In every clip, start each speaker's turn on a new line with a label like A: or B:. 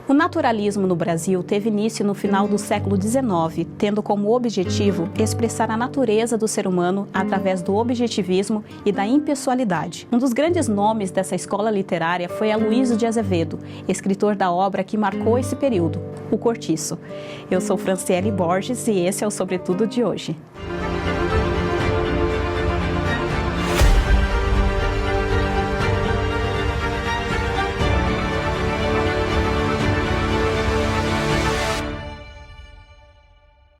A: O naturalismo no Brasil teve início no final do século XIX, tendo como objetivo expressar a natureza do ser humano através do objetivismo e da impessoalidade. Um dos grandes nomes dessa escola literária foi Aloysio de Azevedo, escritor da obra que marcou esse período, O Cortiço. Eu sou Franciele Borges e esse é o Sobretudo de hoje.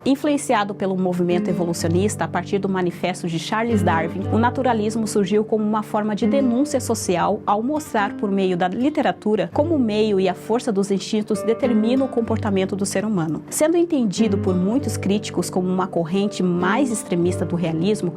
A: Influenciado pelo movimento evolucionista a partir do manifesto de Charles Darwin, o naturalismo surgiu como uma forma de denúncia social ao mostrar por meio da literatura como o meio e a força dos instintos determinam o comportamento do ser humano. Sendo entendido por muitos críticos como uma corrente mais extremista do realismo,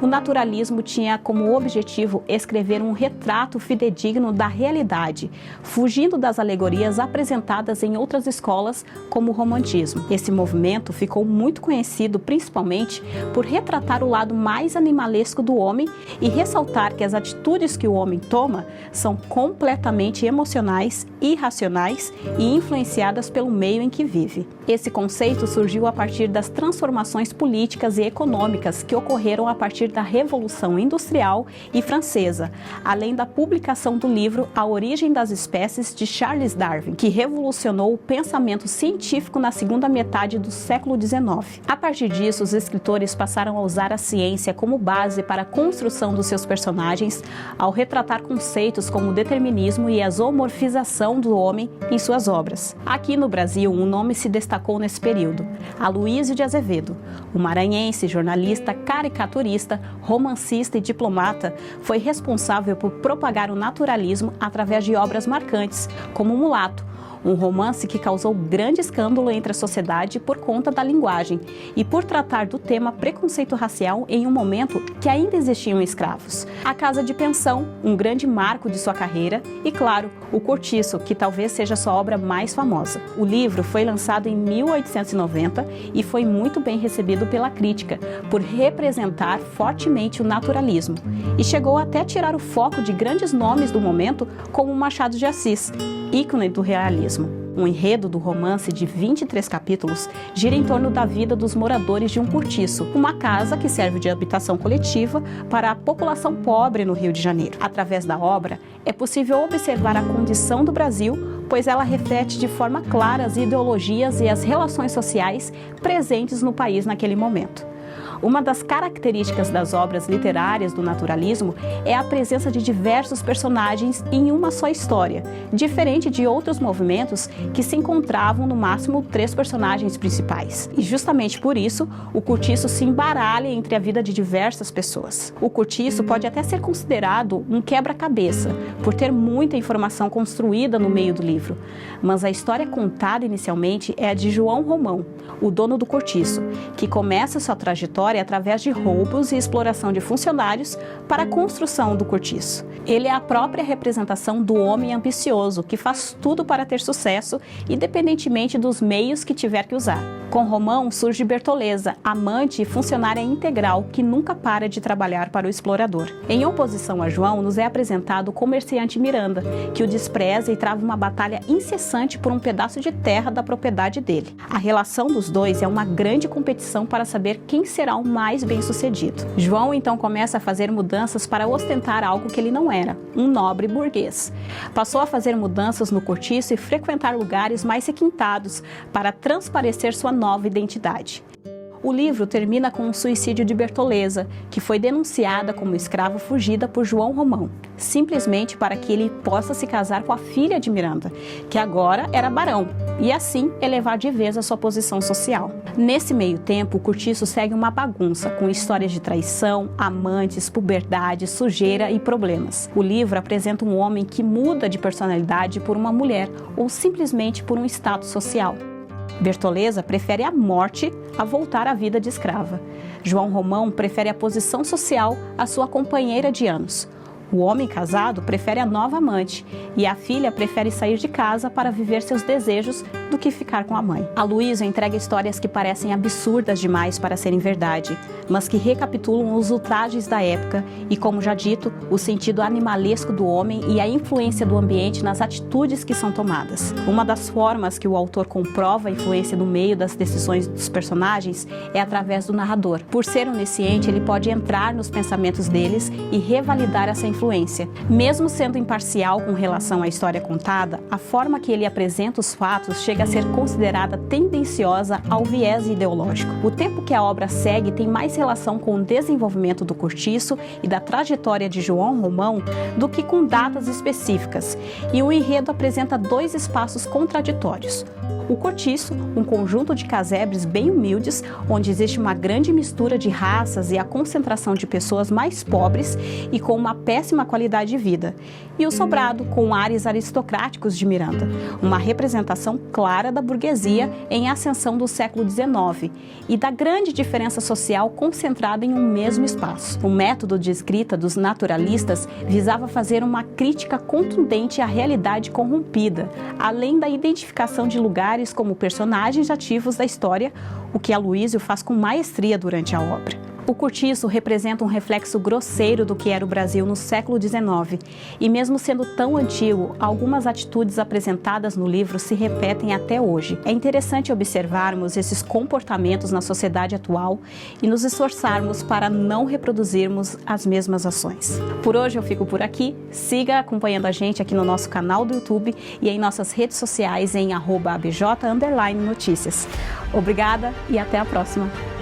A: o naturalismo tinha como objetivo escrever um retrato fidedigno da realidade, fugindo das alegorias apresentadas em outras escolas, como o romantismo. Esse movimento ficou muito conhecido principalmente por retratar o lado mais animalesco do homem e ressaltar que as atitudes que o homem toma são completamente emocionais, irracionais e influenciadas pelo meio em que vive. Esse conceito surgiu a partir das transformações políticas e econômicas que ocorreram a partir da Revolução Industrial e Francesa, além da publicação do livro A Origem das Espécies de Charles Darwin, que revolucionou o pensamento científico na segunda metade do século XIX. A partir disso, os escritores passaram a usar a ciência como base para a construção dos seus personagens, ao retratar conceitos como o determinismo e a zoomorfização do homem em suas obras. Aqui no Brasil, um nome se destacou nesse período: Aloysio de Azevedo. O maranhense, jornalista, caricaturista, romancista e diplomata, foi responsável por propagar o naturalismo através de obras marcantes, como O Mulato, um romance que causou grande escândalo entre a sociedade por conta da linguagem e por tratar do tema preconceito racial em um momento que ainda existiam escravos. A Casa de Pensão, um grande marco de sua carreira, e claro, O Cortiço, que talvez seja sua obra mais famosa. O livro foi lançado em 1890 e foi muito bem recebido pela crítica, por representar fortemente o naturalismo, e chegou até a tirar o foco de grandes nomes do momento, como Machado de Assis, ícone do realismo. O enredo do romance, de 23 capítulos, gira em torno da vida dos moradores de um cortiço, uma casa que serve de habitação coletiva para a população pobre no Rio de Janeiro. Através da obra, é possível observar a condição do Brasil, pois ela reflete de forma clara as ideologias e as relações sociais presentes no país naquele momento. Uma das características das obras literárias do naturalismo é a presença de diversos personagens em uma só história, diferente de outros movimentos que se encontravam no máximo 3 personagens principais. E justamente por isso, o cortiço se embaralha entre a vida de diversas pessoas. O cortiço pode até ser considerado um quebra-cabeça, por ter muita informação construída no meio do livro, mas a história contada inicialmente é a de João Romão, o dono do cortiço, que começa sua trajetória através de roubos e exploração de funcionários para a construção do cortiço. Ele é a própria representação do homem ambicioso, que faz tudo para ter sucesso, independentemente dos meios que tiver que usar. Com Romão surge Bertoleza, amante e funcionária integral que nunca para de trabalhar para o explorador. Em oposição a João, nos é apresentado o comerciante Miranda, que o despreza e trava uma batalha incessante por um pedaço de terra da propriedade dele. A relação dos dois é uma grande competição para saber quem será o mais bem-sucedido. João então começa a fazer mudanças para ostentar algo que ele não era, um nobre burguês. Passou a fazer mudanças no cortiço e frequentar lugares mais requintados para transparecer sua nova identidade. O livro termina com o suicídio de Bertoleza, que foi denunciada como escrava fugida por João Romão, simplesmente para que ele possa se casar com a filha de Miranda, que agora era barão, e assim elevar de vez a sua posição social. Nesse meio tempo, o cortiço segue uma bagunça, com histórias de traição, amantes, puberdade, sujeira e problemas. O livro apresenta um homem que muda de personalidade por uma mulher, ou simplesmente por um status social. Bertoleza prefere a morte a voltar à vida de escrava. João Romão prefere a posição social à sua companheira de anos. O homem casado prefere a nova amante e a filha prefere sair de casa para viver seus desejos do que ficar com a mãe. Aloysio entrega histórias que parecem absurdas demais para serem verdade, mas que recapitulam os ultrajes da época e, como já dito, o sentido animalesco do homem e a influência do ambiente nas atitudes que são tomadas. Uma das formas que o autor comprova a influência no meio das decisões dos personagens é através do narrador. Por ser onisciente, ele pode entrar nos pensamentos deles e revalidar essa influência. Mesmo sendo imparcial com relação à história contada, a forma que ele apresenta os fatos chega a ser considerada tendenciosa ao viés ideológico. O tempo que a obra segue tem mais relação com o desenvolvimento do Cortiço e da trajetória de João Romão do que com datas específicas, e o enredo apresenta dois espaços contraditórios. O Cortiço, um conjunto de casebres bem humildes, onde existe uma grande mistura de raças e a concentração de pessoas mais pobres e com uma péssima qualidade de vida. E o Sobrado, com ares aristocráticos de Miranda, uma representação clara da burguesia em ascensão do século XIX e da grande diferença social concentrada em um mesmo espaço. O método de escrita dos naturalistas visava fazer uma crítica contundente à realidade corrompida, além da identificação de lugares como personagens ativos da história, o que Aloysio faz com maestria durante a obra. O Cortiço representa um reflexo grosseiro do que era o Brasil no século XIX, e mesmo sendo tão antigo, algumas atitudes apresentadas no livro se repetem até hoje. É interessante observarmos esses comportamentos na sociedade atual e nos esforçarmos para não reproduzirmos as mesmas ações. Por hoje eu fico por aqui, siga acompanhando a gente aqui no nosso canal do YouTube e em nossas redes sociais em @abj_notícias. Obrigada e até a próxima!